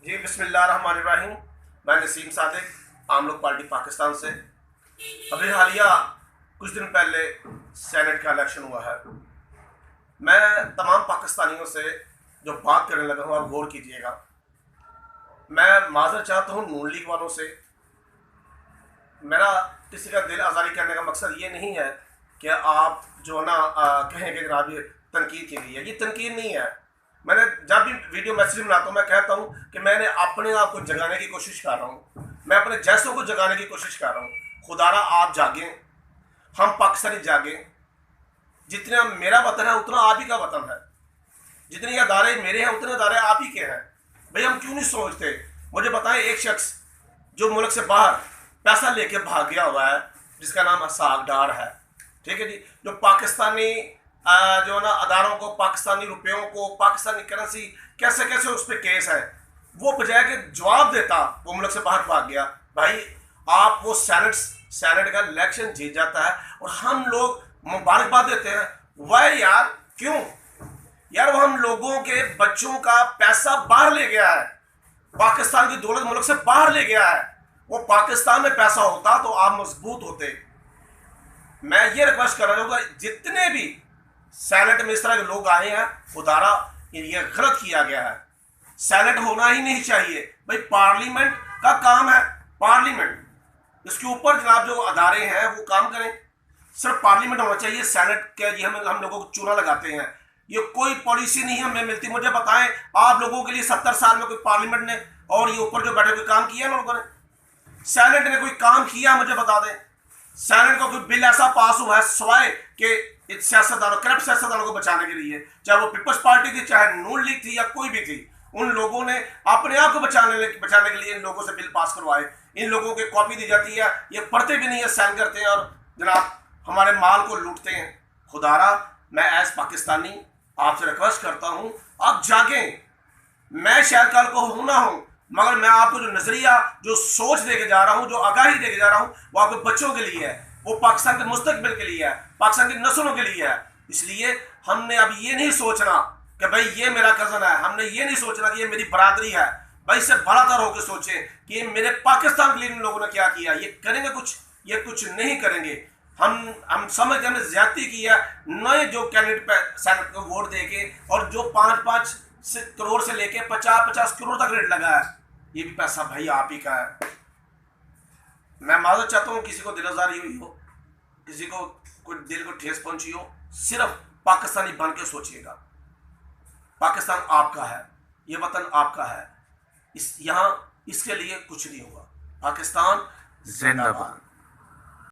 जी बिस्मिल्लाहिर्रहमानिर्रहीम। मैं नसीम सादिक, आम लोग पार्टी पाकिस्तान से। अभी हालिया कुछ दिन पहले सेनेट का इलेक्शन हुआ है। मैं तमाम पाकिस्तानियों से जो बात करने लगा हूँ आप गौर कीजिएगा। मैं माजर चाहता हूँ नून लीग वालों से। मेरा किसी का दिल आज़ारी करने का मकसद ये नहीं है कि आप जो ना कहें कि जनाब ये तनकीद के लिए, ये तनकीद नहीं है। मैंने जब भी वीडियो मैसेज बनाता हूँ मैं कहता हूँ कि मैंने अपने आप को जगाने की कोशिश कर रहा हूँ, मैं अपने जैसों को जगाने की कोशिश कर रहा हूँ। खुदारा आप जागें, हम पाकिस्तानी जागें। जितना मेरा वतन है उतना आप ही का वतन है, जितने अदारे मेरे हैं उतने अदारे आप ही के हैं। भाई हम क्यों नहीं सोचते? मुझे बताएं, एक शख्स जो मुल्क से बाहर पैसा लेके भाग गया हुआ है जिसका नाम असाग डार है, ठीक है जी, जो पाकिस्तानी जो ना अदारों को, पाकिस्तानी रुपयों को, पाकिस्तानी करेंसी कैसे कैसे उस पर केस है, वो बजाय के जवाब देता वो मुल्क से बाहर भाग गया। भाई आप वो सेनेट का इलेक्शन जीत जाता है और हम लोग मुबारकबाद देते हैं। वह यार क्यों यार, वो हम लोगों के बच्चों का पैसा बाहर ले गया है, पाकिस्तान की दौलत मुल्क से बाहर ले गया है। वो पाकिस्तान में पैसा होता तो आप मजबूत होते। मैं ये रिक्वेस्ट कर रहा हूँ जितने भी सेनेट में इस तरह के लोग आए हैं, खुदारा ये गलत किया गया है। सेनेट होना ही नहीं चाहिए भाई, पार्लियामेंट का काम है। पार्लियामेंट इसके ऊपर जनाब जो अदारे हैं वो काम करें। सिर्फ पार्लियामेंट होना चाहिए। सेनेट के लिए हम लोगों को चूना लगाते हैं, ये कोई पॉलिसी नहीं हमें मिलती। मुझे बताएं, आप लोगों के लिए 70 साल में कोई पार्लियामेंट ने और ये ऊपर जो बैठे कोई काम किया ना लोगों ने? सेनेट ने कोई काम किया मुझे बता दें? सेनेट का कोई बिल ऐसा पास हुआ है सिवाय कि सियासतदानों, करप्ट सियासतदानों को बचाने के लिए, चाहे वो पीपल्स पार्टी थी, चाहे नून लीग थी या कोई भी थी, उन लोगों ने अपने आप को बचाने के लिए इन लोगों से बिल पास करवाए। इन लोगों की कॉपी दी जाती है, ये पढ़ते भी नहीं है, साइन करते हैं और जनाब हमारे माल को लूटते हैं। खुदारा मैं एज पाकिस्तानी आपसे रिक्वेस्ट करता हूं, आप जागें। मैं शायद कल को हूं ना हूं, मगर मैं आपको जो नजरिया, जो सोच देके जा रहा हूं, जो आगाही देके जा रहा हूं, वो आपके बच्चों के लिए है, वो पाकिस्तान के मुस्तकबिल के लिए है, पाकिस्तान की नस्लों के लिए है। इसलिए हमने अब ये नहीं सोचना कि भाई ये मेरा कजन है, हमने ये नहीं सोचना कि ये मेरी बरादरी है। भाई इससे बड़ा तर होकर सोचें कि ये मेरे पाकिस्तान के लिए इन लोगों ने क्या किया। ये करेंगे कुछ? ये कुछ नहीं करेंगे। हम समझते हमने ज्यादती की है। नए जो कैंडिडेट पे सेनेट को वोट देके और जो 5-5 करोड़ से लेके 50-50 करोड़ तक रेट लगा है, ये भी पैसा भाई आप ही का है। मैं माजूद चाहता हूँ किसी को दिलआज़ारी हुई हो, किसी को कोई दिल को ठेस पहुंची हो, सिर्फ पाकिस्तानी बन के सोचिएगा। पाकिस्तान आपका है, ये वतन आपका है। यहाँ इसके लिए कुछ नहीं होगा। पाकिस्तान जिंदाबाद।